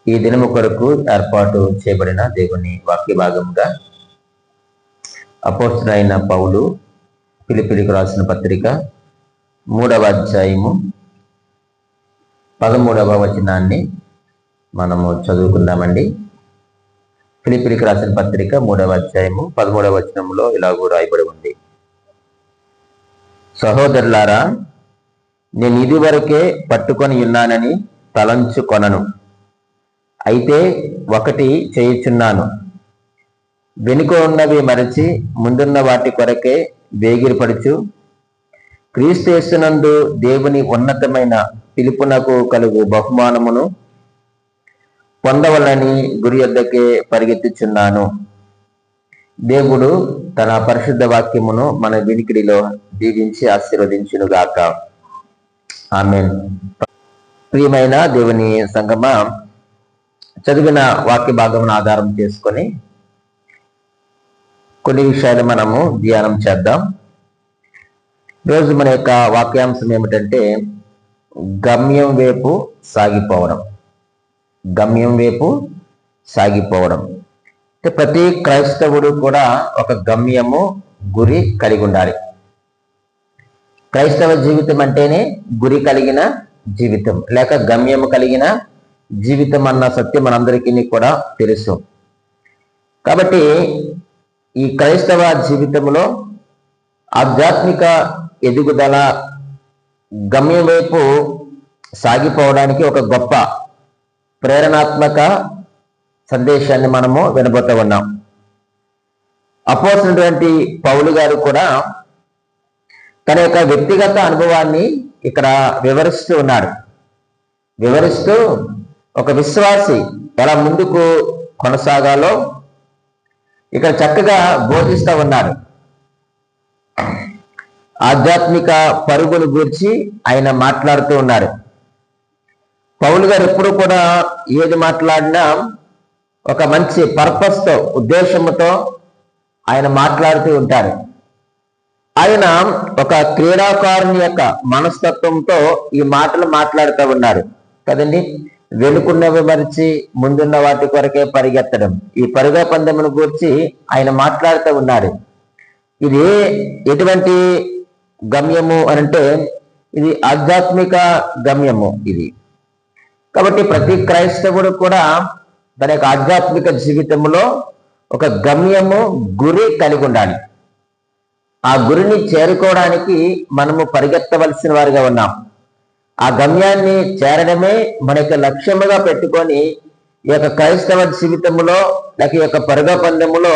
ఈ దినము కొరకు ఏర్పాటు చేయబడిన దేవుని వాక్య భాగంగా అపోస్తలుడైన పౌలు ఫిలిప్పీయులకు రాసిన పత్రిక 3వ అధ్యాయము 13వ వచనాన్ని మనము చదువుకుందామండి. ఫిలిప్పీయులకు రాసిన పత్రిక 3వ అధ్యాయము 13వ వచనంలో ఇలాగూ రాయబడి ఉంది: సహోదరులారా, నేను ఇదివరకే పట్టుకొని ఉన్నానని తలంచుకొనను. అయితే ఒకటి చేయుచున్నాను, వెనుక ఉన్నవి మరచి ముందున్న వాటి కొరకే వేగిరపడుచు క్రీస్తు యేసునందు దేవుని ఉన్నతమైన పిలుపునకు కలుగు బహుమానమును పొందవలని గురి యొద్దకే పరిగెత్తుచున్నాను. దేవుడు తన పరిశుద్ధ వాక్యమును మన వినికిడిలో దీవించి ఆశీర్వదించునుగాక. ఆమేన్. ప్రియమైన దేవుని సంగమా, చదివిన వాక్య భాగమును ఆధారం చేసుకొని కొన్ని విషయాలు మనము ధ్యానం చేద్దాం. ఈరోజు మన యొక్క వాక్యాంశం ఏమిటంటే గమ్యం వైపు సాగిపోవడం. గమ్యం వైపు సాగిపోవడం అంటే ప్రతి క్రైస్తవుడు కూడా ఒక గమ్యము, గురి కలిగి ఉండాలి. క్రైస్తవ జీవితం అంటేనే గురి కలిగిన జీవితం, లేక గమ్యము కలిగిన జీవితం అన్న సత్యం మనందరికీ కూడా తెలుసు. కాబట్టి ఈ క్రైస్తవ జీవితంలో ఆధ్యాత్మిక ఎదుగుదల, గమ్యం వైపు సాగిపోవడానికి ఒక గొప్ప ప్రేరణాత్మక సందేశాన్ని మనము వినబోతూ ఉన్నాం. అపోస్తలుడైనటువంటి పౌలు గారు కూడా తన యొక్క వ్యక్తిగత అనుభవాన్ని ఇక్కడ వివరిస్తూ ఉన్నాడు. వివరిస్తూ ఒక విశ్వాసి ఎలా ముందుకు కొనసాగాలో ఇక్కడ చక్కగా బోధిస్తూ ఉన్నాడు. ఆధ్యాత్మిక పరుగును గూర్చి ఆయన మాట్లాడుతూ ఉన్నారు. పౌలు గారు ఎప్పుడు కూడా ఏది మాట్లాడినా ఒక మంచి పర్పస్తో, ఉద్దేశంతో ఆయన మాట్లాడుతూ ఉంటారు. ఆయన ఒక క్రీడాకారుని యొక్క మనస్తత్వంతో ఈ మాటలు మాట్లాడుతూ ఉన్నారు కదండి. వెనుకున్నవి మరిచి ముందున్న వాటి కొరకే పరిగెత్తడం, ఈ పరుగ పందెమును గురించి ఆయన మాట్లాడుతూ ఉన్నారు. ఇది ఎటువంటి గమ్యము అనంటే ఇది ఆధ్యాత్మిక గమ్యము ఇది. కాబట్టి ప్రతి క్రైస్తవుడు కూడా తన యొక్క ఆధ్యాత్మిక జీవితంలో ఒక గమ్యము, గురి కలిగి ఉండాలి. ఆ గురిని చేరుకోవడానికి మనము పరిగెత్తవలసిన వారిగా ఉన్నాం. ఆ గమ్యాన్ని చేరడమే మన యొక్క లక్ష్యముగా పెట్టుకొని ఈ యొక్క క్రైస్తవ జీవితంలో, లేక ఈ యొక్క పరుగ పందెములో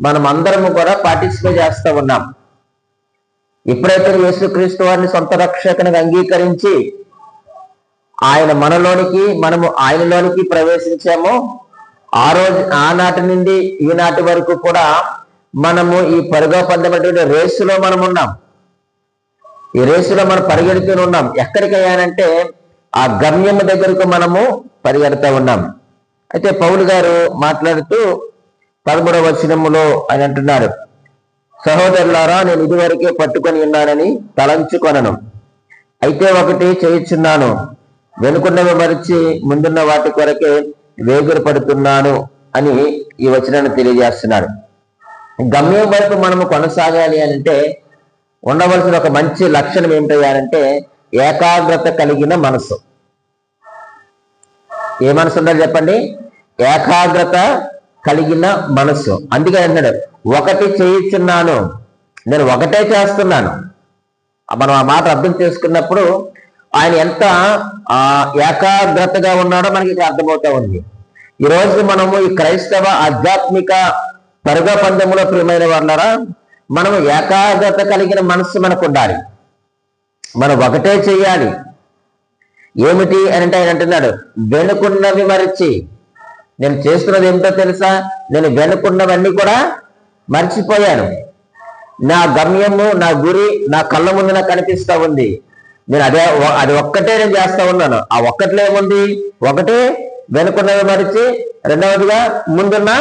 మనం అందరము కూడా పార్టిసిపేట్ చేస్తూ ఉన్నాం. ఎప్పుడైతే యేసుక్రీస్తు వారిని సొంత రక్షకునిగా అంగీకరించి ఆయన మనలోనికి, మనము ఆయనలోనికి ప్రవేశించామో ఆనాటి నుండి ఈనాటి వరకు కూడా మనము ఈ పరుగ పందెం రేసులో మనం ఉన్నాం. ఈ రేసులో మనం పరిగెడుతూ ఉన్నాం. ఎక్కడికి అయ్యానంటే ఆ గమ్యము దగ్గరకు మనము పరిగెడుతూ ఉన్నాం. అయితే పౌలు గారు మాట్లాడుతూ 13వ వచనములో ఆయన అంటున్నారు: సహోదరులారా, నేను ఇదివరకే పట్టుకొని ఉన్నానని తలంచుకొనను. అయితే ఒకటి చేయుచున్నాను, వెనుకున్నవి మరిచి ముందున్న వాటి కొరకే వేగురు పడుతున్నాను అని ఈ వచనాన్ని తెలియజేస్తున్నాడు. గమ్యం వైపు మనము కొనసాగాలి అంటే ఉండవలసిన ఒక మంచి లక్షణం ఏమిటంటే ఏకాగ్రత కలిగిన మనసు. ఏ మనసు ఉండాలి చెప్పండి? ఏకాగ్రత కలిగిన మనసు. అందుకే అన్నాడు, ఒకటి చేయుచున్నాను, నేను ఒకటే చేస్తున్నాను. మనం ఆ మాట అర్థం చేసుకున్నప్పుడు ఆయన ఎంత ఏకాగ్రతగా ఉన్నాడో మనకి ఇక్కడ అర్థమవుతా ఉంది. ఈరోజు మనము ఈ క్రైస్తవ ఆధ్యాత్మిక పరుగ పందెములో ప్రియమైన వాళ్ళారా, మనము ఏకాగ్రత కలిగిన మనస్సు మనకు ఉండాలి. మనం ఒకటే చెయ్యాలి. ఏమిటి అని అంటే ఆయన అంటున్నాడు, వెనుకున్నవి మరిచి. నేను చేస్తున్నది ఏమిటో తెలుసా? నేను వెనుకున్నవన్నీ కూడా మర్చిపోయాను. నా గమ్యము, నా గురి నా కళ్ళ ముందు నాకు కనిపిస్తూ ఉంది. నేను అది ఒక్కటే నేను చేస్తా ఉన్నాను. ఆ ఒక్కట్లో ఏముంది? ఒకటే వెనుకున్నవి మరిచి, రెండవదిగా ముందున్న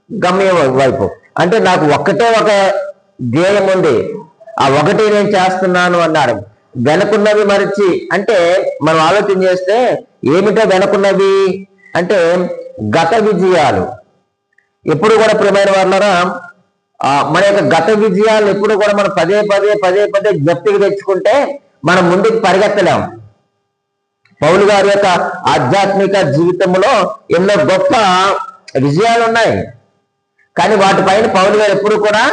గమ్యం వైపు. అంటే నాకు ఒక్కటే ఒక ధ్యేయం ఉంది, ఆ ఒకటి నేను చేస్తున్నాను అన్నాడు. వెనుకున్నవి మరిచి అంటే మనం ఆలోచన చేస్తే ఏమిటో వెనుకున్నవి? అంటే గత విజయాలు. ఎప్పుడు కూడా ప్రియమైన వాళ్ళరా మన యొక్క గత విజయాలు ఎప్పుడు కూడా మనం పదే పదే జ్ఞప్తికి తెచ్చుకుంటే మనం ముందుకు పరిగెత్తలేం. పౌలు గారి యొక్క ఆధ్యాత్మిక జీవితంలో ఎన్నో గొప్ప విజయాలు ఉన్నాయి, కానీ వాటిపైన పౌలు గారు ఎప్పుడు కూడా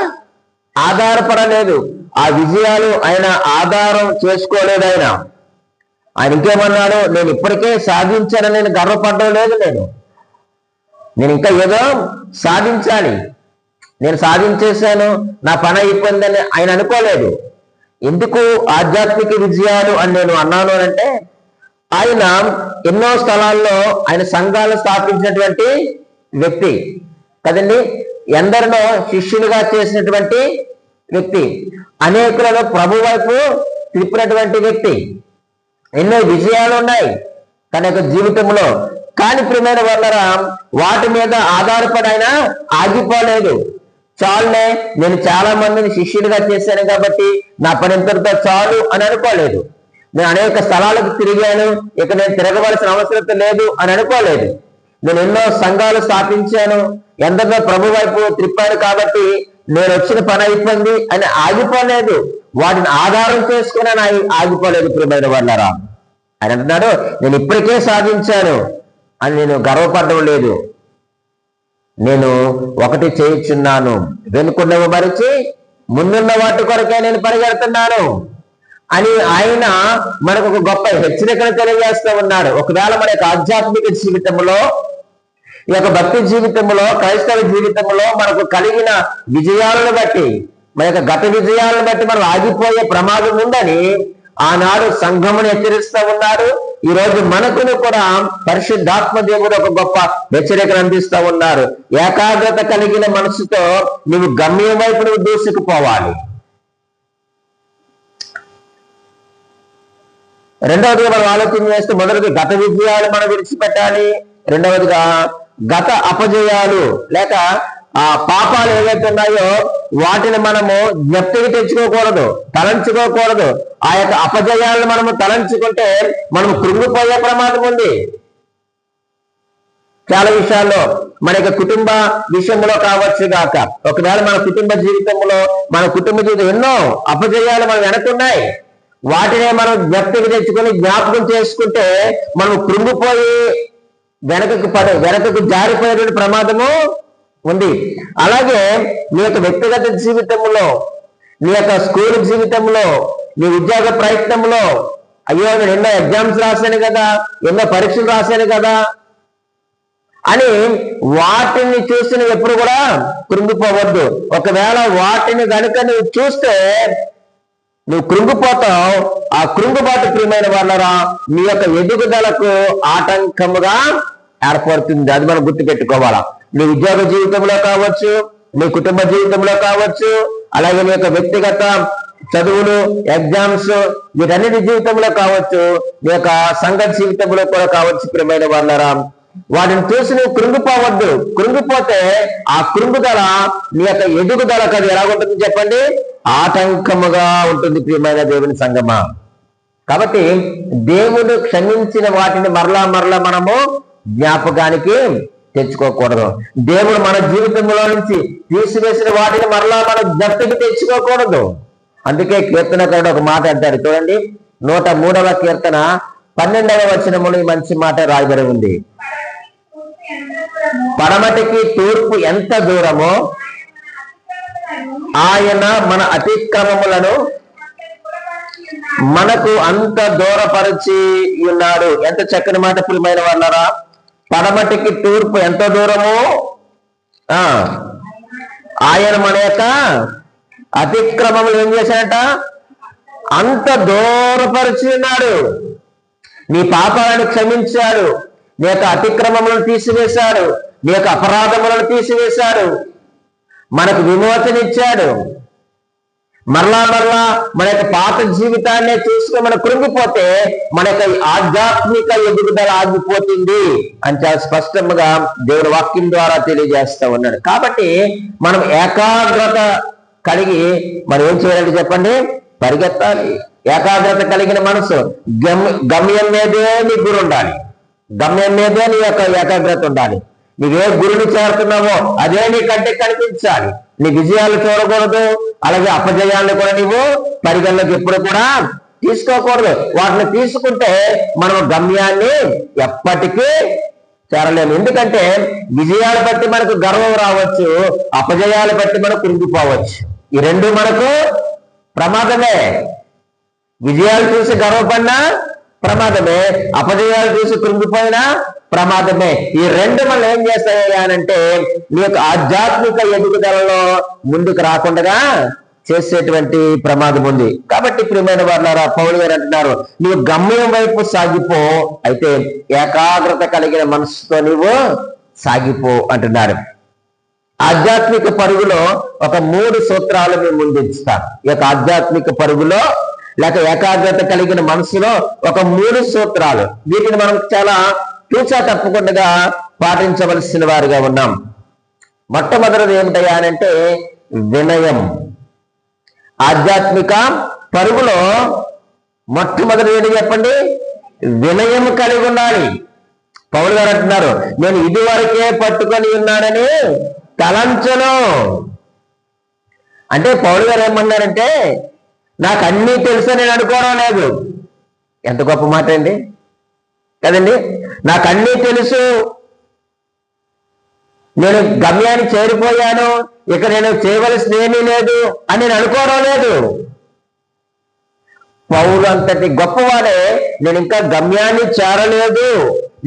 ఆధారపడలేదు. ఆ విజయాలు ఆయన ఆధారం చేసుకోలేదు. ఆయన ఇంకేమన్నాడు, నేను ఇప్పటికే సాధించానని నేను గర్వపడడం లేదు. నేను ఇంకా ఏదో సాధించాలి, నేను సాధించేశాను, నా పని అయిపోయిందని ఆయన అనుకోలేదు. ఎందుకు ఆధ్యాత్మిక విజయాలు అని నేను అన్నాను అంటే, ఆయన ఎన్నో స్థలాల్లో ఆయన సంఘాలు స్థాపించినటువంటి వ్యక్తి కదండి, ఎందరినో శిష్యులుగా చేసినటువంటి వ్యక్తి, అనేకులను ప్రభు వైపు తిప్పినటువంటి వ్యక్తి. ఎన్నో విజయాలు ఉన్నాయి తన యొక్క జీవితంలో. కానీ ప్రియమైన వాళ్ళరా, వాటి మీద ఆధారపడి ఆయన ఆగిపోలేదు. చాలునే, నేను చాలా మందిని శిష్యులుగా చేశాను కాబట్టి నా పని ఇంతటితో చాలు అని అనుకోలేదు. నేను అనేక స్థలాలకు తిరిగాను, ఇక నేను తిరగవలసిన అవసరం లేదు అని అనుకోలేదు. నేను ఎన్నో సంఘాలు స్థాపించాను, ఎందరినో ప్రభు వైపు త్రిప్పాను కాబట్టి నేను వచ్చిన పని అయిపోయింది అని ఆగిపోలేదు. వాటిని ఆధారం చేసుకుని ఆగిపోలేదు. ప్రియమైన వాళ్ళరా, ఆయన అంటున్నాడు, నేను ఇప్పటికే సాధించాను అని నేను గర్వపడడం లేదు. నేను ఒకటి చేయుచున్నాను, వెనుకున్నవి మరిచి ముందున్న వాటి కొరకే నేను పరిగెడుతున్నాను అని ఆయన మనకు ఒక గొప్ప హెచ్చరికను తెలియజేస్తూ ఉన్నాడు. ఒకవేళ మన యొక్క ఆధ్యాత్మిక జీవితంలో, ఈ యొక్క భక్తి జీవితంలో, క్రైస్తవ జీవితంలో మనకు కలిగిన విజయాలను బట్టి, మన యొక్క గత విజయాలను బట్టి మనం ఆగిపోయే ప్రమాదం ఉందని ఆనాడు సంఘమును హెచ్చరిస్తూ ఉన్నారు. ఈ రోజు మనకును కూడా పరిశుద్ధాత్మ దేవుడు ఒక గొప్ప హెచ్చరికను అందిస్తూ ఉన్నారు. ఏకాగ్రత కలిగిన మనసుతో నువ్వు గమ్యం వైపు నువ్వు దూసుకుపోవాలి. రెండవదిగా మనం ఆలోచన చేస్తే, మొదటిది గత విజయాలు మనం విడిచిపెట్టాలి. రెండవదిగా గత అపజయాలు లేక ఆ పాపాలు ఏవైతే ఉన్నాయో వాటిని మనము జ్ఞప్తికి తెచ్చుకోకూడదు, తలంచుకోకూడదు. ఆ యొక్క అపజయాలను మనము తలంచుకుంటే మనము కృంగిపోయే ప్రమాదం ఉంది. చాలా విషయాల్లో మన యొక్క కుటుంబ విషయంలో కావచ్చు గాక, ఒకవేళ మన కుటుంబ జీవితంలో ఎన్నో అపజయాలు మనం వెనకున్నాయి. వాటినే మనం జ్ఞప్తికి తెచ్చుకొని జ్ఞాపకం చేసుకుంటే మనం కృంగిపోయి వెనకకు జారిపోయేటువంటి ప్రమాదము ఉంది. అలాగే నీ యొక్క వ్యక్తిగత జీవితంలో, నీ యొక్క స్కూల్ జీవితంలో, నీ ఉద్యోగ ప్రయత్నంలో, అయ్యో నేను ఎన్నో ఎగ్జామ్స్ రాశాను కదా, ఎన్నో పరీక్షలు రాశాను కదా అని వాటిని చూసి నువ్వు ఎప్పుడు కూడా కృంగిపోవద్దు. ఒకవేళ వాటిని కనుక నువ్వు చూస్తే నువ్వు కృంగిపోతావు. ఆ కృంగుబాటు ప్రియమైన వాళ్ళరా నీ యొక్క ఎదుగుదలకు ఆటంకముగా ఏర్పడుతుంది. అది మనం గుర్తుపెట్టుకోవాలా. నీ ఉద్యోగ జీవితంలో కావచ్చు, నీ కుటుంబ జీవితంలో కావచ్చు, అలాగే నీ యొక్క వ్యక్తిగత చదువులు, ఎగ్జామ్స్, వీటన్నిటి జీవితంలో కావచ్చు, నీ యొక్క సంఘ జీవితంలో కూడా కావచ్చు. ప్రియమైన వాళ్ళరా, వాటిని చూసి నువ్వు కృంగిపోవద్దు. కృంగిపోతే ఆ కృంగుదల నీ యొక్క ఎదుగుదలకు అది ఎలా ఉంటుంది చెప్పండి? ఆటంకముగా ఉంటుంది. ప్రియమైన దేవుని సంగమా, కాబట్టి దేవుడు క్షమించిన వాటిని మరలా మనము జ్ఞాపకానికి తెచ్చుకోకూడదు. దేవుడు మన జీవితంలో నుంచి తీసివేసిన వాటిని మరలా మనం జ్ఞప్తికి తెచ్చుకోకూడదు. అందుకే కీర్తనకారుడు ఒక మాట అంటాడు చూడండి, 103వ కీర్తన 12వ వచనములో ఈ మంచి మాట రాయబడి ఉంది. పడమటికి తూర్పు ఎంత దూరమో ఆయన మన అతిక్రమములను మనకు అంత దూరపరిచి ఉన్నాడు. ఎంత చక్కని మాట ప్రియమైన వాళ్ళరా. పడమటికి తూర్పు ఎంత దూరము, ఆయన మన యొక్క అతిక్రమములు ఏం చేశాడట? అంత దూరపరిచి ఉన్నాడు. నీ పాపాలను క్షమించాడు, నీ యొక్క అతిక్రమములను తీసివేశాడు, నీ యొక్క అపరాధములను తీసివేశాడు, మనకు విమోచన ఇచ్చాడు. మరలా మన యొక్క పాత జీవితాన్ని చూసుకుని మనం కృంగిపోతే మన యొక్క ఆధ్యాత్మిక ఎదుగుదల ఆగిపోతుంది అని చాలా స్పష్టంగా దేవుడి వాక్యం ద్వారా తెలియజేస్తా ఉన్నాడు. కాబట్టి మనం ఏకాగ్రత కలిగి మనం ఏం చేయాలంటే చెప్పండి? పరిగెత్తాలి. ఏకాగ్రత కలిగిన మనసు, గమ్యం మీదే నీ గురి ఉండాలి. గమ్యం మీదే నీ యొక్క ఏకాగ్రత ఉండాలి. నీవే గురుని చేరుతున్నావో అదే నీ కంటికి కనిపించాలి. నీ విజయాలు చూడకూడదు, అలాగే అపజయాలను కూడా నీవు పరిగణలోకి ఎప్పుడు కూడా తీసుకోకూడదు. వాటిని తీసుకుంటే మనం గమ్యాన్ని ఎప్పటికీ చేరలేము. ఎందుకంటే విజయాలు బట్టి మనకు గర్వం రావచ్చు, అపజయాలు బట్టి మనకు కృంగిపోవచ్చు. ఈ రెండు మనకు ప్రమాదమే. విజయాలు చూసి గర్వపడినా ప్రమాదమే, అపజయాలు చూసి కృంగిపోయినా ప్రమాదమే. ఈ రెండు మనం ఏం చేస్తాయి అనంటే నీ యొక్క ఆధ్యాత్మిక ఎదుగుదలలో ముందుకు రాకుండా చేసేటువంటి ప్రమాదం ఉంది. కాబట్టి ప్రియమైన వారులారా, పౌలు గారు అంటున్నారు, నువ్వు గమ్యం వైపు సాగిపో, అయితే ఏకాగ్రత కలిగిన మనసుతో నువ్వు సాగిపో అంటున్నారు. ఆధ్యాత్మిక పరుగులో ఒక 3 సూత్రాలు మేము ముందుంచుతాను. ఈ యొక్క ఆధ్యాత్మిక పరుగులో లేక ఏకాగ్రత కలిగిన మనసులో ఒక 3 సూత్రాలు, వీటిని మనం చాలా తూచా తప్పకుండా పాటించవలసిన వారిగా ఉన్నాం. మొట్టమొదటిది ఏమిటయ్యా అంటే వినయం. ఆధ్యాత్మిక పరుగులో మొట్టమొదటి ఏంటి చెప్పండి? వినయం కలిగి ఉండాలి. పౌలు గారు అంటున్నారు, నేను ఇదివరకే పట్టుకొని ఉన్నానని తలంచను. అంటే పౌలు గారు ఏమన్నారంటే నాకు అన్నీ తెలుసు నేను అనుకోవడం లేదు. ఎంత గొప్ప మాట అండి కదండి. నాకు అన్నీ తెలుసు, నేను గమ్యాన్ని చేరిపోయాను, ఇక నేను చేయవలసిన ఏమీ లేదు అని నేను అనుకోవడం లేదు. పౌలు అంతటి గొప్పవాడే నేను ఇంకా గమ్యాన్ని చేరలేదు,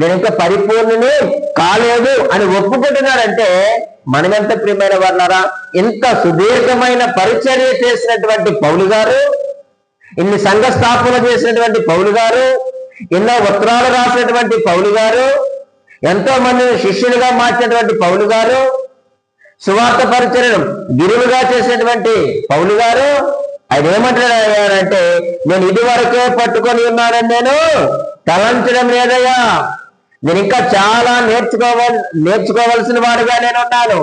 నేను ఇంకా పరిపూర్ణని కాలేదు అని ఒప్పుకుంటున్నాడంటే మనమెంత ప్రియమైన వాళ్ళారా. ఇంత సుదీర్ఘమైన పరిచర్య చేసినటువంటి పౌలు గారు, ఇన్ని సంఘ స్థాపన చేసినటువంటి పౌలు గారు, ఎన్నో ఉత్తరాలు రాసినటువంటి పౌలు గారు, ఎంతో మందిని శిష్యులుగా మార్చినటువంటి పౌలు గారు, సువార్త పరిచర్యను గురువుగా చేసినటువంటి పౌలు గారు, ఆయన ఏమంటాడంటే నేను ఇదివరకే పట్టుకొని ఉన్నానని నేను తలంచడం లేదయ్యా, నేను ఇంకా చాలా నేర్చుకోవలసిన వాడిగా నేను ఉన్నాను,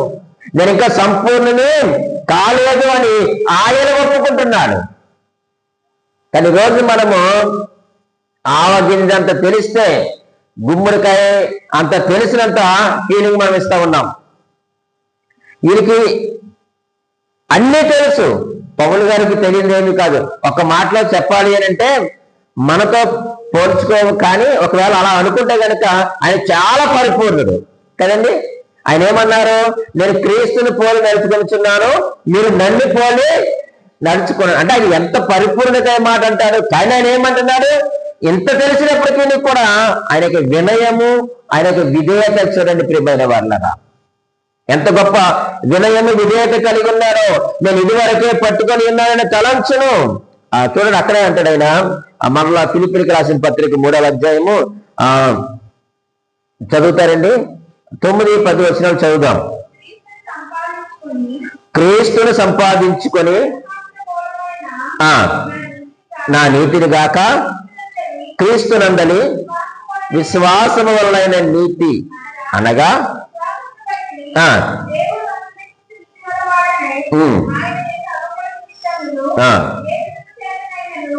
నేను ఇంకా సంపూర్ణని కాలేదు అని ఆయన ఒప్పుకుంటున్నాడు. కానీ రోజు మనము ఆవగింజంత తెలిస్తే గుమ్మడికాయ అంత తెలిసినంత ఫీలింగ్ మనం ఇస్తా ఉన్నాం. వీరికి అన్నీ తెలుసు, పౌలు గారికి తెలియదేమీ కాదు. ఒక మాటలో చెప్పాలి అని అంటే మనతో పోల్చుకోము, కానీ ఒకవేళ అలా అనుకుంటే కనుక ఆయన చాలా పరిపూర్ణుడు కదండి. ఆయన ఏమన్నారు? నేను క్రీస్తుని పోలి నడుచుకొనిచున్నాను, మీరు నన్ను పోలి నడుచుకున్నాను. అంటే ఆయన ఎంత పరిపూర్ణత మాట అంటాడు. కానీ ఆయన ఏమంటున్నాడు? ఇంత తెలిసినప్పటికీ కూడా ఆయనకి వినయము, ఆయనకు విధేయత చూడండి ప్రియమైన వాళ్ళరా. ఎంత గొప్ప వినయము విధేయత కలిగి ఉన్నారో. నేను ఇదివరకే పట్టుకొని ఉన్నానని తలంచును. చూడండి అక్కడే అంటాడు ఆయన. మరలా ఫిలిప్పీయులకు రాసిన పత్రిక 3వ అధ్యాయము చదువుతారండి. 9-10 వచనాలు చదువుదాం. క్రీస్తును సంపాదించుకొని నా నీతిని గాక క్రీస్తునందలి విశ్వాసము వలన నీతి అనగా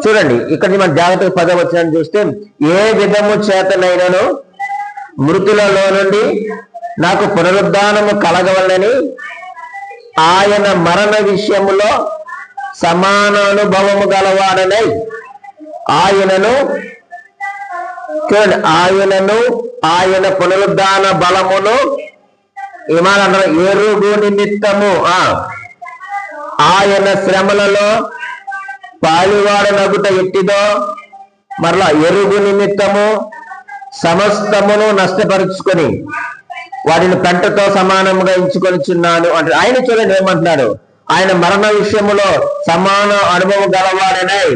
చూడండి ఇక్కడ మనం జాగ్రత్తగా 10వ వచనాన్ని చూస్తే, ఏ విధము చేతనైనను మృతులలో నుండి నాకు పునరుద్ధానము కలగవలని ఆయన మరణ విషయములో సమాన అనుభవము గలవాడనై ఆయనను చూడండి, ఆయన పునరుద్ధాన బలమును ఏమన్నారు? ఎరుగు నిమిత్తము ఆయన శ్రమలలో పాలువాడనగుట ఎట్టిదో మరలా ఎరుగు నిమిత్తము సమస్తమును నష్టపరుచుకొని వాటిని పెంటతో సమానముగా ఎంచుకొనిచున్నాను అంటే ఆయన చూడండి ఏమంటున్నాడు? ఆయన మరణ విషయములో సమాన అనుభవం గలవాడనై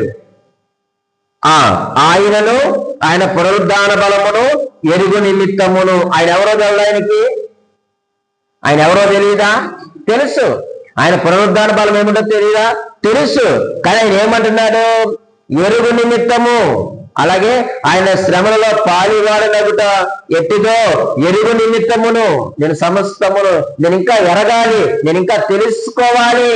ఆయనను ఆయన పునరుద్ధాన బలమును ఎరుగు నిమిత్తమును. ఆయన ఎవరో తెలడానికి ఆయన ఎవరో తెలియదా? తెలుసు. ఆయన పునరుద్ధాన బలం ఏమిటో తెలియదా? తెలుసు. కానీ ఆయన ఏమంటున్నాడు? ఎరుగు నిమిత్తము, అలాగే ఆయన శ్రమలలో పాలువాడనగుట ఎట్టిదో ఎరుగు నిమిత్తమును నేను సమస్తమును నేను ఇంకా ఎరగాలి, నేను ఇంకా తెలుసుకోవాలి.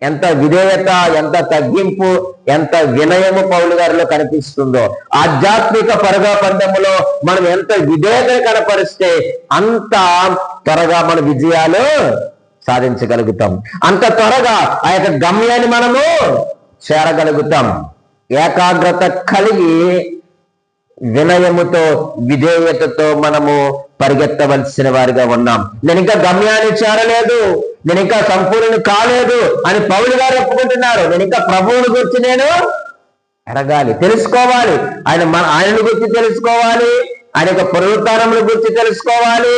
ఎంత విధేయత, ఎంత తగ్గింపు, ఎంత వినయము పౌలు గారిలో కనిపిస్తుందో. ఆధ్యాత్మిక పరుగు పందెములో మనం ఎంత విధేయతను కనపరిస్తే అంత త్వరగా మన విజయాలు సాధించగలుగుతాం, అంత త్వరగా ఆ యొక్క గమ్యాన్ని మనము చేరగలుగుతాం. ఏకాగ్రత కలిగి వినయముతో, విధేయతతో మనము పరిగెత్తవలసిన వారిగా ఉన్నాం. నేను ఇంకా గమ్యాన్ని చేరలేదు, నేను ఇంకా సంపూర్ణ కాలేదు అని పౌలు గారు ఒప్పుకుంటున్నారు. నేను ఇంకా ప్రభువుని గురించి నేను ఎరగాలి, తెలుసుకోవాలి, ఆయనను గురించి తెలుసుకోవాలి, ఆయన యొక్క పునరుత్థానముల గురించి తెలుసుకోవాలి,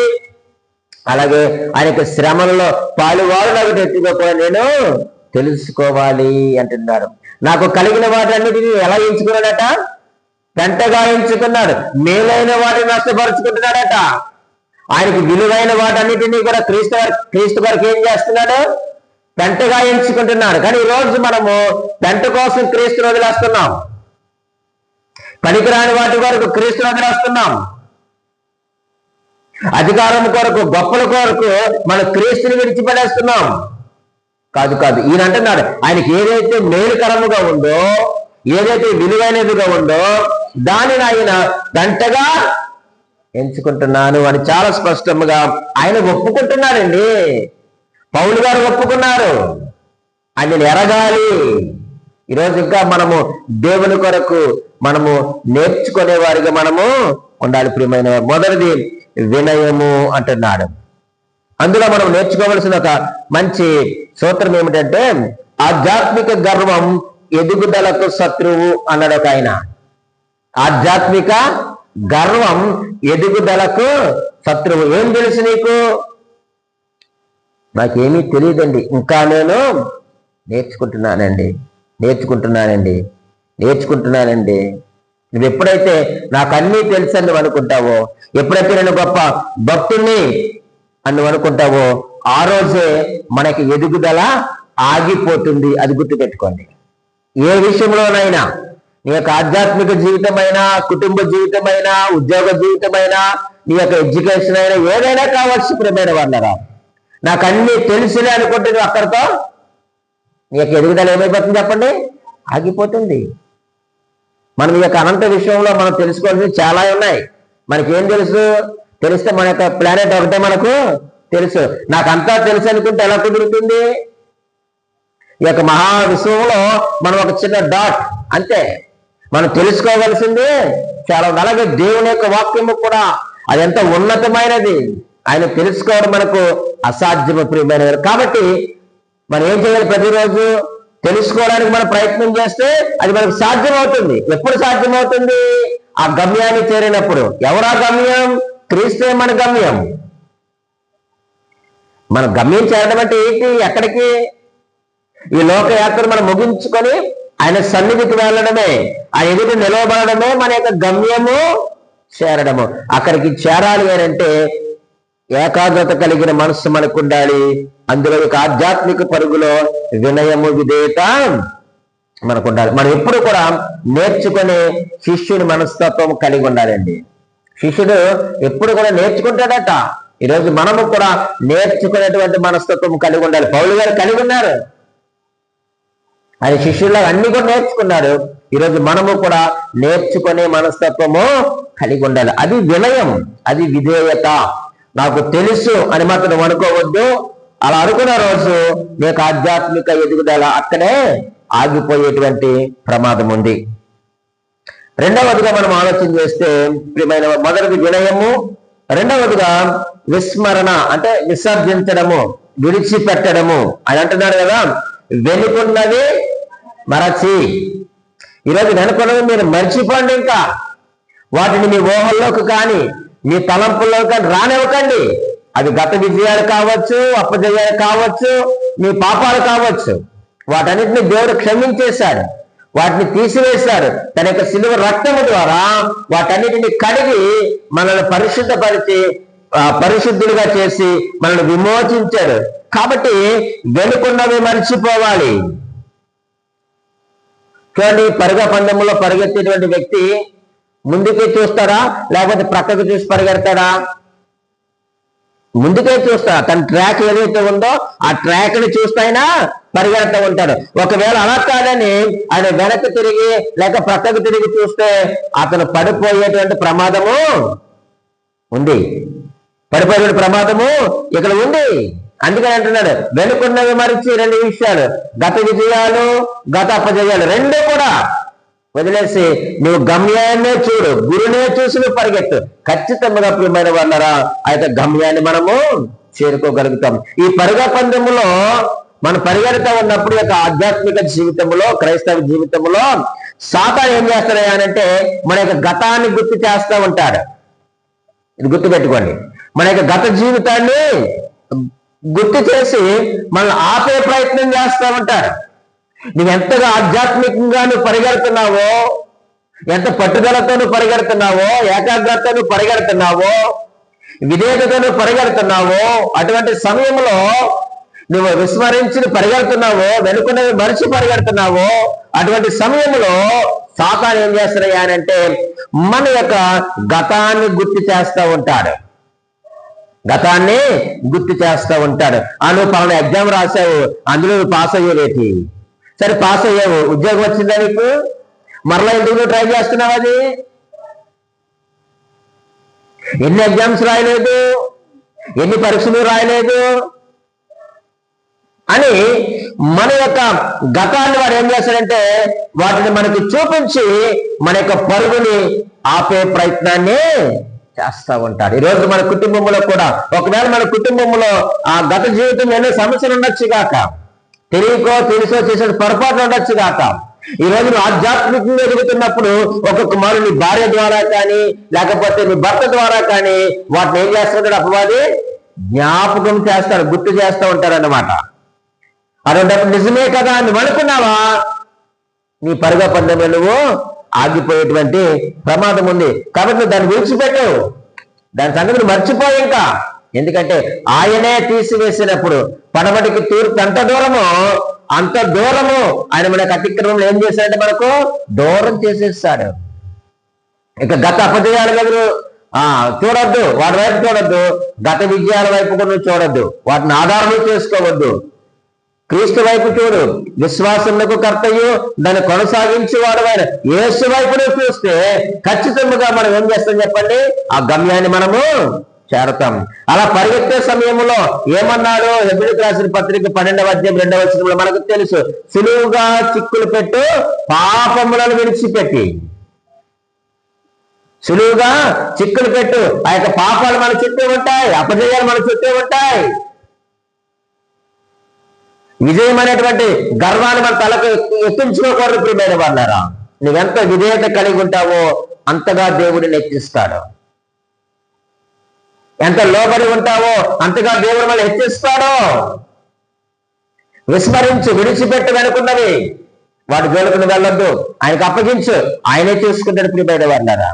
అలాగే ఆయన యొక్క శ్రమలలో పాలువారులకు ఎత్తుగా కూడా నేను తెలుసుకోవాలి అంటున్నారు. నాకు కలిగిన వాటన్నిటిని ఎలా ఎంచుకున్నాడట? పెంటగా ఎంచుకున్నాడు. మేలైన వాటిని నష్టపరుచుకుంటున్నాడట. ఆయనకి విలువైన వాటన్నిటినీ కూడా క్రీస్తు గారికి ఏం చేస్తున్నాడు? పెంటగా ఎంచుకుంటున్నాడు. కానీ ఈరోజు మనము పెంట కోసం క్రీస్తుని వదిలేస్తున్నాం, పనికిరాని వాటి వరకు క్రీస్తుని వదిలేస్తున్నాం. అధికారం కొరకు, గొప్పల కొరకు మన క్రీస్తుని విడిచిపడేస్తున్నాం. కాదు కాదు, ఈయన అంటున్నాడు ఆయనకి ఏదైతే మేలుకరముగా ఉందో, ఏదైతే విలువైనదిగా ఉందో దానిని ఆయన గంటగా ఎంచుకుంటున్నాను అని చాలా స్పష్టంగా ఆయన ఒప్పుకుంటున్నాడండి. పౌలు గారు ఒప్పుకున్నారు, ఆయనను ఎరగాలి. ఈరోజు ఇంకా మనము దేవుని కొరకు మనము నేర్చుకునే వారిగా మనము ఉండాలి. ప్రియమైన మొదటిది వినయము అంటున్నాడు. అందులో మనం నేర్చుకోవలసిన ఒక మంచి సూత్రం ఏమిటంటే, ఆధ్యాత్మిక గర్వం ఎదుగుదలకు శత్రువు అన్నాడు ఒక ఆయన. ఆధ్యాత్మిక గర్వం ఎదుగుదలకు శత్రువు. ఏం తెలుసు నీకు? నాకేమీ తెలియదండి, ఇంకా నేను నేర్చుకుంటున్నానండి. నువ్వు ఎప్పుడైతే నాకు అన్నీ తెలుసు అని నువ్వు అనుకుంటావో, ఎప్పుడైతే నేను గొప్ప భక్తుణ్ణి అని నువ్వు అనుకుంటావో, ఆ రోజే మనకి ఎదుగుదల ఆగిపోతుంది. అది గుర్తుపెట్టుకోండి. ఏ విషయంలోనైనా, నీ యొక్క ఆధ్యాత్మిక జీవితమైనా, కుటుంబ జీవితమైనా, ఉద్యోగ జీవితమైనా, నీ యొక్క ఎడ్యుకేషన్ అయినా, ఏదైనా కావచ్చు. ప్రియమైన వాళ్ళరా, నాకు అన్ని తెలుసులే అనుకుంటే నువ్వు అక్కడితో నీ యొక్క ఎదుగుదల ఏమైపోతుంది చెప్పండి? ఆగిపోతుంది. మనం ఈ యొక్క అనంత విషయంలో మనం తెలుసుకోవాల్సినవి చాలా ఉన్నాయి. మనకేం తెలుసు? తెలిస్తే మన యొక్క ప్లానెట్ ఒకటే మనకు తెలుసు. నాకంతా తెలుసు అనుకుంటే ఎలా కుదురుతుంది? ఈ యొక్క మహా విశ్వంలో మనం ఒక చిన్న డాట్ అంతే. మనం తెలుసుకోవలసింది చాలా. అలాగే దేవుని యొక్క వాక్యము కూడా అది ఎంత ఉన్నతమైనది, ఆయన తెలుసుకోవడం మనకు అసాధ్యము ప్రియమైనది. కాబట్టి మనం ఏం చేయాలి? ప్రతిరోజు తెలుసుకోవడానికి మనం ప్రయత్నం చేస్తే అది మనకు సాధ్యమవుతుంది. ఎప్పుడు సాధ్యమవుతుంది? ఆ గమ్యాన్ని చేరినప్పుడు. ఎవరా గమ్యం? క్రీస్తే మన గమ్యం. మన గమ్యం చేరడం అంటే ఏంటి? ఎక్కడికి? ఈ లోక యాత్ర మనం ముగించుకొని ఆయన సన్నిధికి వెళ్ళడమే, ఆ ఎదుటి నిలవబడమే మన యొక్క గమ్యము, చేరడము. అక్కడికి చేరాలి అంటే ఏకాగ్రత కలిగిన మనస్సు మనకు ఉండాలి. అందులో ఒక ఆధ్యాత్మిక పరుగులో వినయము, విధేయత మనకు ఉండాలి. మనం ఎప్పుడు కూడా నేర్చుకునే శిష్యుని మనస్తత్వం కలిగి ఉండాలండి. శిష్యుడు ఎప్పుడు కూడా నేర్చుకుంటాడట. ఈరోజు మనము కూడా నేర్చుకునేటువంటి మనస్తత్వం కలిగి ఉండాలి. పౌలు గారు కలిగి ఉన్నారు. ఆయన శిష్యుల్లో అన్ని కూడా నేర్చుకున్నారు. ఈరోజు మనము కూడా నేర్చుకునే మనస్తత్వము కలిగి ఉండాలి. అది వినయం, అది విధేయత. నాకు తెలుసు అని మాత్రం అనుకోవద్దు. అలా అనుకున్న రోజు మీకు ఆధ్యాత్మిక ఎదుగుదల అక్కడే ఆగిపోయేటువంటి ప్రమాదం ఉంది. రెండవదిగా మనం ఆలోచన చేస్తే ప్రియమైన, మొదటిది వినయము, రెండవదిగా విస్మరణ అంటే విసర్జించడము, విడిచిపెట్టడము. అని అంటున్నాడు కదా, వెనుకున్నది మరచి. ఈరోజు వెనుకున్నది మీరు మర్చిపోండి. ఇంకా వాటిని మీ ఊహల్లోకి కానీ మీ తలంపుల్లో కానీ రానివ్వకండి. అది గత విజయాలు కావచ్చు, అపజయాలు కావచ్చు, మీ పాపాలు కావచ్చు. వాటన్నిటిని దేవుడు క్షమించేశాడు, వాటిని తీసివేశాడు. తన యొక్క శిలువ రక్తము ద్వారా వాటన్నిటిని కడిగి మనల్ని పరిశుద్ధపరిచి పరిశుద్ధులుగా చేసి మనల్ని విమోచించాడు. కాబట్టి వెనుకున్నవి మర్చిపోవాలి. చూడండి, పరుగు పందెంలో పరిగెత్తేటువంటి వ్యక్తి ముందుకి చూస్తాడా లేకపోతే ప్రక్కకు చూసి పరిగెడతాడా? ముందుకే చూస్తా. తన ట్రాక్ ఏదైతే ఉందో ఆ ట్రాక్ ని చూస్తైనా పరిగెడతా ఉంటాడు. ఒకవేళ అలా కాదని ఆయన వెనక్కి తిరిగి లేక ప్రక్కకు తిరిగి చూస్తే అతను పడిపోయేటువంటి ప్రమాదము ఉంది. పడిపోయే ప్రమాదము ఇక్కడ ఉంది. అందుకని అంటున్నాడు, వెనుకున్నవి మరిచి రెండు విషయాలు, గత విజయాలు గత అపజయాలు రెండు కూడా వదిలేసి నువ్వు గమ్యాన్నే చూడు, గురునే చూసి నువ్వు పరిగెత్తు. ఖచ్చితంగా ప్రియమైన వాళ్ళరా ఆ యొక్క గమ్యాన్ని మనము చేరుకోగలుగుతాం. ఈ పరుగ పందెములో మనం పరిగెడతా ఉన్నప్పుడు యొక్క ఆధ్యాత్మిక జీవితంలో, క్రైస్తవ జీవితంలో సాతాను ఏం చేస్తాడంటే మన యొక్క గతాన్ని గుర్తు చేస్తూ ఉంటాడు. ఇది గుర్తుపెట్టుకోండి. మన యొక్క గత జీవితాన్ని గుర్తు చేసి మనల్ని ఆపే ప్రయత్నం చేస్తూ ఉంటాడు. నువ్వు ఎంతగా ఆధ్యాత్మికంగా నువ్వు పరిగెడుతున్నావో, ఎంత పట్టుదలతో నువ్వు పరిగెడుతున్నావో, ఏకాగ్రతతో నువ్వు పరిగెడుతున్నావో, విధేయతతో నువ్వు పరిగెడుతున్నావో, అటువంటి సమయంలో నువ్వు విస్మరించి పరిగెడుతున్నావో, వెనుకున్నవి మరిచి పరిగెడుతున్నావో, అటువంటి సమయంలో సాతాను ఏం చేస్తున్నాయనంటే మన యొక్క గతాన్ని గుర్తు చేస్తూ ఉంటాడు. గతాన్ని గుర్తు చేస్తూ ఉంటాడు. నువ్వు పలానా ఎగ్జామ్ రాసావు, అందులో నువ్వు పాస్ అయ్యేవేటి, సరే పాస్ అయ్యావు, ఉద్యోగం వచ్చిందా నీకు, మరలా ఎందుకు నువ్వు ట్రై చేస్తున్నావు? అది ఎన్ని ఎగ్జామ్స్ రాయలేదు, ఎన్ని పరీక్షలు రాయలేదు అని మన యొక్క గతాన్ని వాడు ఏం చేస్తాడంటే వాటిని మనకి చూపించి మన యొక్క పరుగుని ఆపే ప్రయత్నాన్ని చేస్తూ ఉంటాడు. ఈరోజు మన కుటుంబంలో కూడా ఒకవేళ మన కుటుంబంలో ఆ గత జీవితం ఎన్నో సమస్యలు ఉండొచ్చు కాక, తెలియకో తెలుసో చేసే పొరపాట్లు ఉండొచ్చు కాక, ఈ రోజు నువ్వు ఆధ్యాత్మికంగా ఎదుగుతున్నప్పుడు ఒక్కొక్క మారు నీ భార్య ద్వారా కానీ లేకపోతే నీ భర్త ద్వారా కానీ వాటిని ఏం చేస్తాడు అపవాది జ్ఞాపకం చేస్తాడు, గుర్తు చేస్తూ ఉంటారు అన్నమాట. అటువంటిప్పుడు నిజమే కదా అని అనుకున్నావా, నీ పరుగ పందెంలో నువ్వు ఆగిపోయేటువంటి ప్రమాదం ఉంది. కాబట్టి దాన్ని విడిచిపెట్టు, దాని సంగతిని మర్చిపోయి ఇంకా. ఎందుకంటే ఆయనే తీసివేసినప్పుడు పడమటికి తూర్పు అంత దూరము ఆయన మన అతిక్రమంలో ఏం చేశాడంటే మనకు దూరం చేసేస్తాడు. ఇక గత అపజయాల మీద చూడొద్దు, వాటి వైపు చూడొద్దు, గత విజయాల వైపు కూడా చూడొద్దు, వాటిని ఆధారం చేసుకోవద్దు. క్రీస్తు వైపు చూడు, విశ్వాసమునకు కర్తయు దాన్ని కొనసాగించి వాడమైన యేసు వైపును చూస్తే ఖచ్చితంగా మనం ఏం చేస్తాం చెప్పండి, ఆ గమ్యాన్ని మనము చేరతాం. అలా పరిగెత్తే సమయంలో ఏమన్నాడు హెబ్రీయులకు రాసిన పత్రిక 12వ అధ్యాయం 2వ వచనంలో మనకు తెలుసు, సులువుగా చిక్కులు పెట్టు పాపములను విడిచిపెట్టి. సులువుగా చిక్కులు పెట్టు, ఆ యొక్క పాపాలు మన చుట్టూ ఉంటాయి, అపజయాలు మన చుట్టూ ఉంటాయి. విజయం అనేటువంటి గర్వాన్ని మన తలకు ఎత్తించుకోకూడదు. ప్రియమైన వాళ్ళారా, నువ్వెంత విధేయత కలిగి ఉంటావో అంతగా దేవుడిని హెచ్చిస్తాడు. ఎంత లోబడి ఉంటావో అంతగా దేవుడు మనల్ని హెచ్చిస్తాడు. విస్మరించు, విడిచిపెట్టు వెనుకున్నవి, వాటి జోలికి వెళ్ళొద్దు, ఆయనకు అప్పగించు, ఆయనే చూసుకుంటాడు. ప్రియమైన వాళ్ళారా,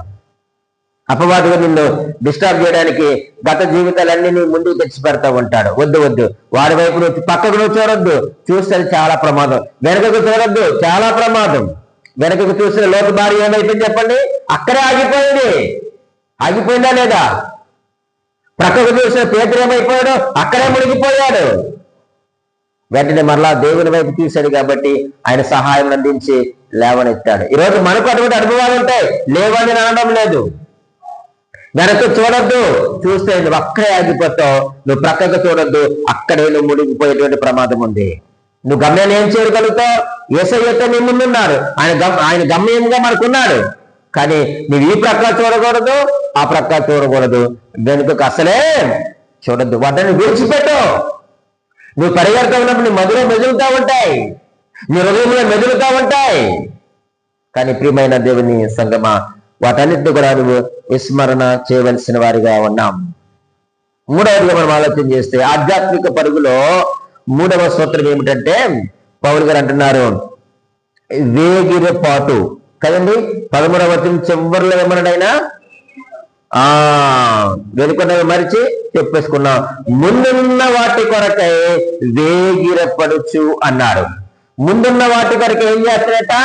అపవాదుగా నిన్ను డిస్టర్బ్ చేయడానికి గత జీవితాలన్నీ నీ ముందుకు తెచ్చి పెడతా ఉంటాడు. వద్దు వద్దు, వాడి వైపు నువ్వు పక్కకు నువ్వు చూడొద్దు, చూస్తే చాలా ప్రమాదం. వెనకకు చూడొద్దు, చాలా ప్రమాదం. వెనకకు చూసిన లోటు భార్య ఏమైపోయింది చెప్పండి, అక్కడే ఆగిపోయింది. ఆగిపోయిందా లేదా? ప్రక్కకు చూసిన పేతురు ఏమైపోయాడు, అక్కడే మునిగిపోయాడు. వెంటనే మరలా దేవుని వైపు తీశాడు కాబట్టి ఆయన సహాయం అందించి లేవనెత్తాడు. ఈరోజు మనకు అటువంటి అనుభవాలు ఉంటాయి, లేవని అనడం లేదు. వెనక్కి చూడొద్దు, చూస్తే నువ్వు అక్కడే ఆగిపోతావు. నువ్వు ప్రక్కకు చూడొద్దు, అక్కడే నువ్వు మునిగిపోయేటువంటి ప్రమాదం ఉంది. నువ్వు గమ్యాన్ని ఏం చేయగలుగుతావు? యేసయ్యతో నీ ముందున్నారు, ఆయన గమ్యంగా మనకున్నాడు. కానీ నువ్వు ఈ ప్రక్క చూడకూడదు, ఆ ప్రక్క చూడకూడదు, వెనుకకు అసలే చూడొద్దు. వాటిని విడిచిపెట్టు. నువ్వు పరిగెడుతూ ఉన్నప్పుడు నీ మధులో మెదులుతూ ఉంటాయి, నీ హృదయంలో మెదులుతూ ఉంటాయి. కానీ ప్రియమైన దేవుని సంగమా, వాటన్నిటిని కూడా నువ్వు విస్మరణ చేయవలసిన వారిగా ఉన్నాం. మూడవదిగా మనం ఆలోచన చేస్తే ఆధ్యాత్మిక పరుగులో 3వ సూత్రం ఏమిటంటే పౌలు గారు అంటున్నారు వేగిరపాటు కదండి. 13వ వచనం చివరిలో ఏమన్నాడైనా వెనుకున్నవి మరిచి చెప్పేసుకున్నాం, ముందున్న వాటి కొరకై వేగిరపడుచు అన్నాడు. ముందున్న వాటి కొరకు ఏం చేస్తాడట?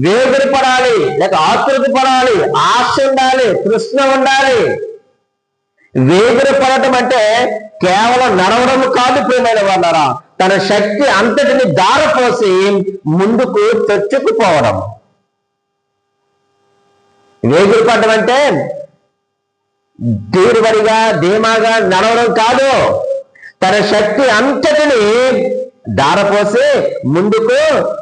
వేగిరి పడాలి, లేక ఆతృత పడాలి, ఆశ ఉండాలి, తృష్ణ ఉండాలి. వేగిరి పడటం అంటే కేవలం నడవడం కాదు ప్రియమైన వాళ్ళారా, తన శక్తి అంతటిని దారపోసి ముందుకు చొచ్చుకుపోవడం. వేగిరి పడటం అంటే తీరుబడిగా ధీమాగా నడవడం కాదు, తన శక్తి అంతటిని దారపోసి ముందుకు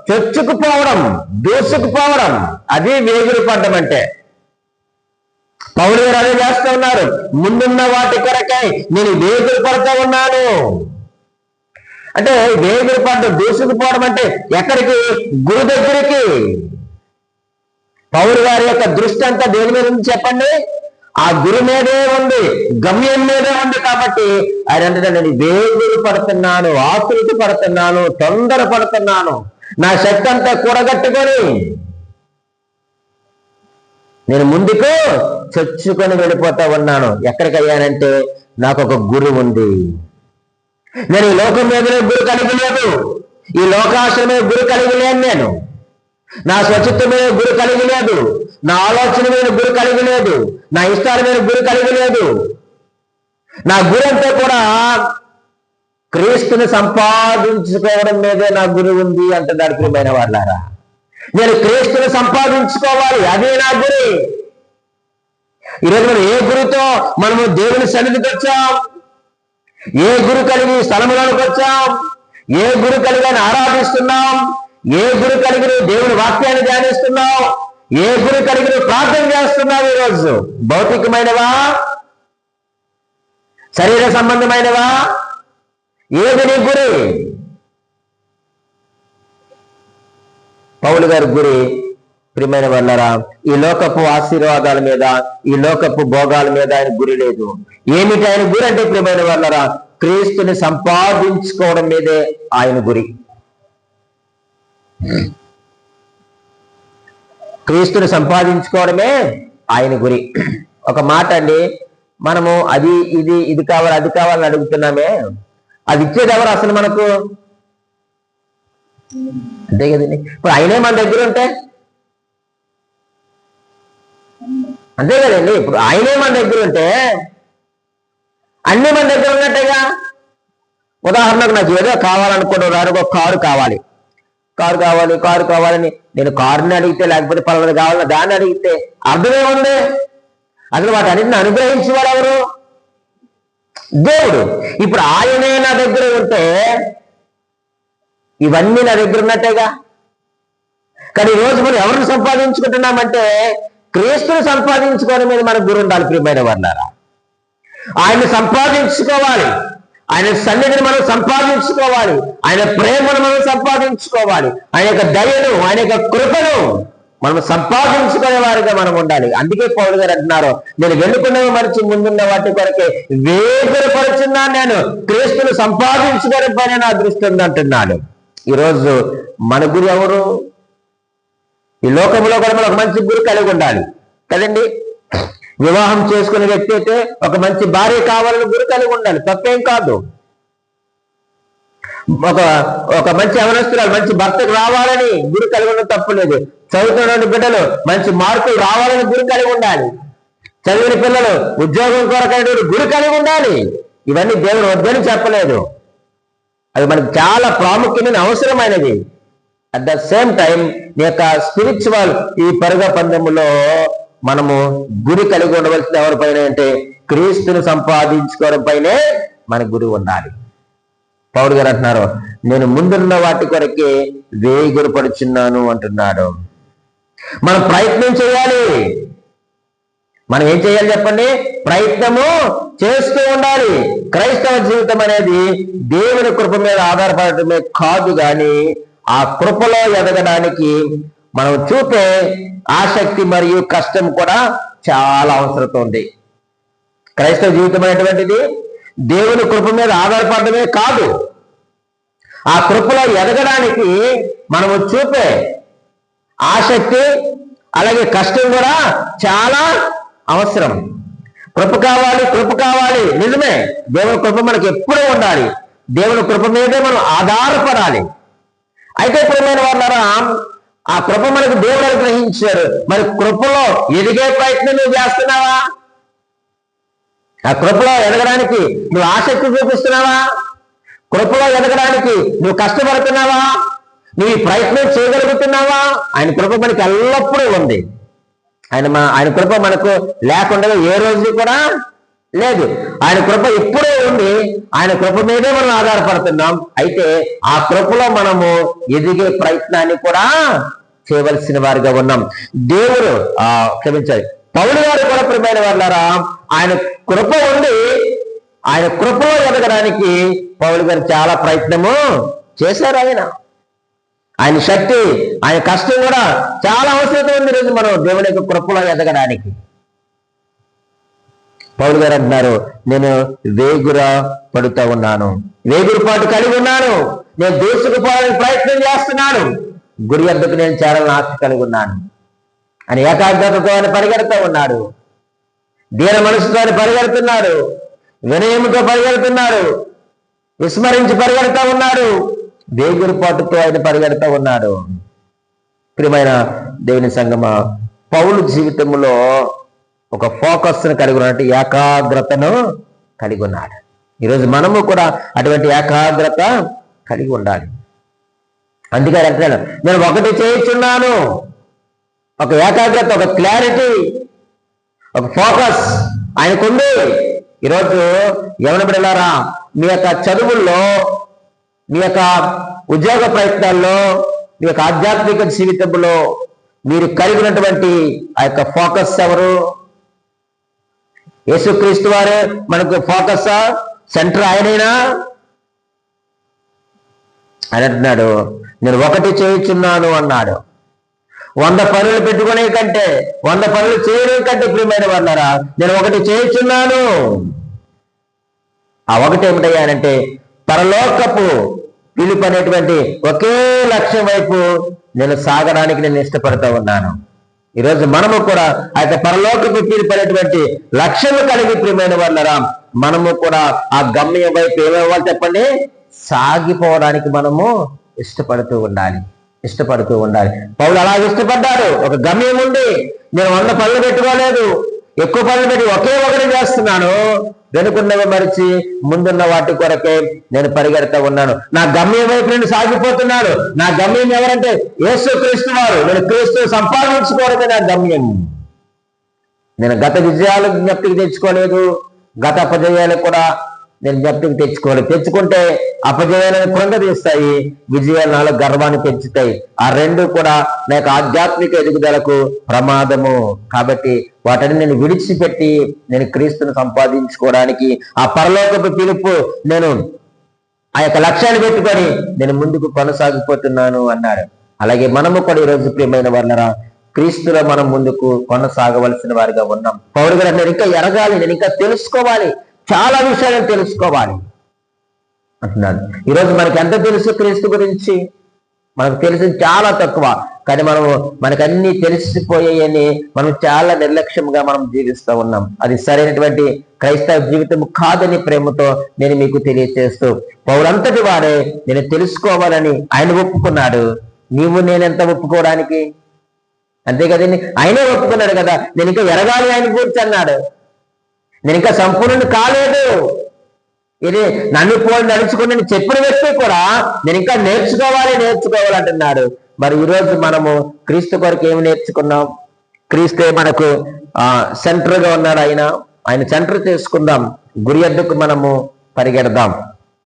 చొచ్చుకుపోవడం, దూసుకుపోవడం. అది వేగిరి పడటం అంటే. పౌలు గారు అదే చేస్తూ ఉన్నారు. ముందున్న వాటి కొరకై నేను వేగిరి పడుతూ ఉన్నాను అంటే, వేగిరి పడడం, దూసుకుపోవడం అంటే ఎక్కడికి? గురు దగ్గరికి. పౌలు గారి యొక్క దృష్టి అంతా దేని మీద ఉంది చెప్పండి? ఆ గురు మీదే ఉంది, గమ్యం మీదే ఉంది. కాబట్టి ఆయన అంటే నేను వేగిరి పడుతున్నాను, ఆకృతి పడుతున్నాను, తొందర పడుతున్నాను, నా శక్తి అంతా కూడగట్టుకొని నేను ముందుకు చొచ్చుకొని వెళ్ళిపోతా ఉన్నాను. ఎక్కడికి అయ్యానంటే నాకు ఒక గురు ఉంది. నేను ఈ లోకం మీదనే గురు కలిగి లేదు, ఈ లోకాశ మీద గురు కలిగి లేను, నేను నా స్వచ్ఛత మీద గురు కలిగి లేదు, నా ఆలోచన మీద గురు కలిగి లేదు, నా ఇష్టాల మీద గురు కలిగి లేదు. నా గురి అంతా కూడా క్రీస్తుని సంపాదించుకోవడం మీదే నా గురి ఉంది అంటున్నాడు ప్రియమైన వాళ్ళారా. నేను క్రీస్తుని సంపాదించుకోవాలి, అదే నా గురి. ఈరోజు మనం ఏ గురితో మనము దేవుని సన్నిధికి వచ్చాం, ఏ గురు కలిగి స్థలములోకి వచ్చాం, ఏ గురు కలిగి ఆరాధిస్తున్నాం, ఏ గురు కలిగి దేవుని వాక్యాన్ని ధ్యానిస్తున్నాం, ఏ గురు కలిగి ప్రార్థన చేస్తున్నావు? ఈరోజు భౌతికమైనవా, శరీర సంబంధమైనవా? ఏది నీ గురి? పౌలు గారి గురి ప్రియమైన వాళ్ళారా, ఈ లోకపు ఆశీర్వాదాల మీద, ఈ లోకపు భోగాల మీద ఆయన గురి లేదు. ఏమిటి ఆయన గురి అంటే ప్రియమైన వాళ్ళారా, క్రీస్తుని సంపాదించుకోవడం మీదే ఆయన గురి. క్రీస్తుని సంపాదించుకోవడమే ఆయన గురి. ఒక మాట అండి, మనము ఇది కావాలి, అది కావాలని అడుగుతున్నామే, అది ఇచ్చేది ఎవరు అసలు మనకు? అంతే కదండి. ఇప్పుడు ఆయనే మన దగ్గర ఉంటే అంతే కదండి. ఇప్పుడు ఆయనే మన దగ్గర ఉంటే అన్నీ మన దగ్గర ఉన్నట్టేగా. ఉదాహరణకు నాకు ఏదో కావాలనుకుంటున్నారు, ఒక కారు కావాలి, కారు కావాలని నేను కారుని అడిగితే, లేకపోతే పలానా కావాలని దాన్ని అడిగితే అర్థమే ఉంది? అసలు వాటి అన్నింటిని అనుగ్రహించేవాడు ఎవరు? దేవుడు. ఇప్పుడు ఆయనే నా దగ్గర ఉంటే ఇవన్నీ నా దగ్గర ఉన్నట్టేగా. కానీ ఈరోజు మనం ఎవరిని సంపాదించుకుంటున్నామంటే క్రీస్తుని సంపాదించుకోవడం మీద మనకు గురి ఉండాలి ప్రియమైన వాళ్ళారా. ఆయన్ని సంపాదించుకోవాలి, ఆయన సన్నిధిని మనం సంపాదించుకోవాలి, ఆయన ప్రేమను మనం సంపాదించుకోవాలి, ఆయన యొక్క దయను, ఆయన యొక్క కృపను మనం సంపాదించుకునే వారిగా మనం ఉండాలి. అందుకే పౌలు గారు అంటున్నారు, నేను వెళ్ళుకున్నవి మరిచి ముందున్న వాటి కొరకే వేగిరపడుచున్నాను, నేను క్రీస్తును సంపాదించుకోవడం పైన నా దృష్టి ఉంది అంటున్నాడు. ఈరోజు మన గురి ఎవరు? ఈ లోకంలో కూడా మనం ఒక మంచి గురి కలిగి ఉండాలి కదండి. వివాహం చేసుకునే వ్యక్తి అయితే ఒక మంచి భార్య కావాలని గురి కలిగి ఉండాలి, తప్పేం కాదు. ఒక మంచి అవనస్తురాలు మంచి భర్తకు రావాలని గురి కలిగి ఉండడం తప్పులేదు. చదువుతున్న బిడ్డలు మంచి మార్కులు రావాలని గురి కలిగి ఉండాలి. చదివిన పిల్లలు ఉద్యోగం కొరకైన గురి కలిగి ఉండాలి. ఇవన్నీ దేవుడు వద్దని చెప్పలేదు, అది మనకు చాలా ప్రాముఖ్యమైన అవసరమైనది. అట్ ద సేమ్ టైం నీ యొక్క స్పిరిచువల్ ఈ పరుగ పందెములో మనము గురి కలిగి ఉండవలసింది ఎవరిపైన అంటే క్రీస్తుని సంపాదించుకోవడం పైనే మన గురి ఉండాలి. పౌలు గారు అంటున్నారు, నేను ముందున్న వాటి కొరకే వేగిరపడుచున్నాను అంటున్నాడు. మనం ప్రయత్నం చేయాలి. మనం ఏం చేయాలి చెప్పండి? ప్రయత్నము చేస్తూ ఉండాలి. క్రైస్తవ జీవితం అనేది దేవుని కృప మీద ఆధారపడటమే కాదు, కానీ ఆ కృపలో ఎదగడానికి మనం చూపే ఆసక్తి మరియు కష్టం కూడా చాలా అవసరం ఉంది. క్రైస్తవ జీవితం అనేటువంటిది దేవుని కృప మీద ఆధారపడమే కాదు, ఆ కృపలో ఎదగడానికి మనము చూపే ఆసక్తి అలాగే కష్టం కూడా చాలా అవసరం. కృప కావాలి నిజమే. దేవుని కృప మనకి ఎప్పుడూ ఉండాలి, దేవుని కృప మీదే మనం ఆధారపడాలి. అయితే ప్రియమైన వాళ్ళారా, ఆ కృప మనకు దేవుడు అనుగ్రహించారు. మరి కృపలో ఎదిగే ప్రయత్నం నువ్వు చేస్తున్నావా? ఆ కృపలో ఎదగడానికి నువ్వు ఆసక్తి చూపిస్తున్నావా? కృపలో ఎదగడానికి నువ్వు కష్టపడుతున్నావా? నువ్వు ఈ ప్రయత్నం చేయగలుగుతున్నావా? ఆయన కృప మనకి ఎల్లప్పుడూ ఉంది. ఆయన కృప మనకు లేకుండా ఏ రోజు కూడా లేదు. ఆయన కృప ఎప్పుడూ ఉంది. ఆయన కృప మీదే మనం ఆధారపడుతున్నాం. అయితే ఆ కృపలో మనము ఎదిగే ప్రయత్నాన్ని కూడా చేయవలసిన వారిగా ఉన్నాం. దేవుడు క్షమించాలి, పౌలు గారు కూడా ప్రియమైన వాళ్ళారా, ఆయన కృప ఉంది. ఆయన కృపలో ఎదగడానికి పౌలు గారు చాలా ప్రయత్నము చేశారు. ఆయన శక్తి, ఆయన కష్టం కూడా చాలా అవసరం ఉంది ఈరోజు మనం దేవుని యొక్క కృపలో ఎదగడానికి. పౌలు గారు అంటున్నారు, నేను వేగుర పడుతూ ఉన్నాను, వేగురుపాటు కలిగి ఉన్నాను, నేను దూసుకుపోవాలని ప్రయత్నం చేస్తున్నాను, గురి వద్దకు నేను చేరాలని ఆశ కలిగి ఉన్నాను అని ఏకాగ్రతతో ఆయన పరిగెడుతూ ఉన్నాడు. దీన మనసుతో ఆయన పరిగెడుతున్నాడు, వినయముతో పరిగెడుతున్నాడు, విస్మరించి పరిగెడుతూ ఉన్నాడు, వేగురుపాటుతో ఆయన పరిగెడుతూ ఉన్నాడు. ప్రియమైన దేవుని సంగమా, పౌలు జీవితంలో ఒక ఫోకస్ను కలిగి ఉన్నట్టు ఏకాగ్రతను కలిగి ఉన్నాడు. ఈరోజు మనము కూడా అటువంటి ఏకాగ్రత కలిగి ఉండాలి. అందుకని అంటున్నాను, నేను ఒకటి చేయించున్నాను. ఒక ఏకాగ్రత, ఒక క్లారిటీ, ఒక ఫోకస్ ఆయనకుంది. ఈరోజు యవన బిడ్డలారా, మీ యొక్క చదువుల్లో, మీ యొక్క ఉద్యోగ ప్రయత్నాల్లో, మీ యొక్క ఆధ్యాత్మిక జీవితంలో మీరు కలిగినటువంటి ఆ యొక్క ఫోకస్ ఎవరు? యేసుక్రీస్తు వారే మనకు ఫోకస్, సెంటర్ ఆయనైనా. అని అంటున్నాడు, నేను ఒకటి చేయించున్నాను అన్నాడు. 100 పనులు పెట్టుకునే కంటే, 100 పనులు చేయడం కంటే ప్రియమైన వాళ్ళారా, నేను ఒకటి చేయించున్నాను. ఆ ఒకటి ఏమిటయ్యానంటే పరలోకపు పిలుపు అనేటువంటి ఒకే లక్ష్యం వైపు నేను సాగడానికి నేను ఇష్టపడుతూ ఉన్నాను. ఈరోజు మనము కూడా ఆ యొక్క పరలోకపు పిలుపు అనేటువంటి లక్ష్యము కలిగి ప్రియమైన వాళ్ళరా, మనము కూడా ఆ గమ్యం వైపు ఏమవ్వాలి చెప్పండి, సాగిపోవడానికి మనము ఇష్టపడుతూ ఉండాలి. పౌలు అలాగే ఇష్టపడ్డాడు. ఒక గమ్యం ఉంది. నేను 100 పనులు పెట్టుకోలేదు, ఎక్కువ పనులు పెట్టి ఒకే ఒకటి చేస్తున్నాను, వెనుకున్నవి మరిచి ముందున్న వాటి కొరకే నేను పరిగెడతా ఉన్నాను. నా గమ్యం వైపు నేను సాగిపోతున్నాను. నా గమ్యం ఎవరంటే యేసుక్రీస్తు వారు. నేను క్రీస్తు సంపాదించుకోవడమే నా గమ్యం. నేను గత విజయాలు జ్ఞప్తికి తెచ్చుకోలేదు, గత అపజయాలు కూడా నేను జ్ఞప్తికి తెచ్చుకోలేదు. తెచ్చుకుంటే అపజయాలను కృంగదీస్తాయి, విజయాలు నాలో గర్వాన్ని పెంచుతాయి. ఆ రెండు కూడా నా యొక్క ఆధ్యాత్మిక ఎదుగుదలకు ప్రమాదము. కాబట్టి వాటిని నేను విడిచిపెట్టి నేను క్రీస్తును సంపాదించుకోవడానికి, ఆ పరలోకపు పిలుపు నేను ఆ యొక్క లక్ష్యాన్ని పెట్టుకొని నేను ముందుకు కొనసాగిపోతున్నాను అన్నాడు. అలాగే మనము కూడా ఈరోజు ప్రియమైన వాళ్ళరా, క్రీస్తులో మనం ముందుకు కొనసాగవలసిన వారిగా ఉన్నాం. పౌలు గారు నేను ఇంకా ఎరగాలి, నేను ఇంకా తెలుసుకోవాలి, చాలా విషయాలను తెలుసుకోవాలి అంటున్నాడు. ఈరోజు మనకి ఎంత తెలుసు క్రీస్తు గురించి? మనకు తెలిసింది చాలా తక్కువ. కానీ మనకు అన్ని తెలిసిపోయాయని మనం చాలా నిర్లక్ష్యంగా మనం జీవిస్తూ ఉన్నాం. అది సరైనటువంటి క్రైస్తవ జీవితం కాదని ప్రేమతో నేను మీకు తెలియజేస్తూ, పౌరంతటి వాడే నేను తెలుసుకోవాలని ఆయన ఒప్పుకున్నాడు. నీవు నేనెంత ఒప్పుకోవడానికి? అంతే కదండి, ఆయనే ఒప్పుకున్నాడు కదా, నేను ఇంకా ఎరగాలి ఆయన గురించి అన్నాడు. నేను ఇంకా సంపూర్ణుడు కాలేదు, ఇది నన్ను పోయి నడుచుకుని చెప్పిన వ్యక్తి కూడా నేను ఇంకా నేర్చుకోవాలంటున్నాడు. మరి ఈరోజు మనము క్రీస్తు కొరకు ఏమి నేర్చుకున్నాం? క్రీస్తే మనకు సెంటర్గా ఉన్నాడు. ఆయన సెంటర్ చేసుకుందాం, గురి వద్దకు మనము పరిగెడదాం.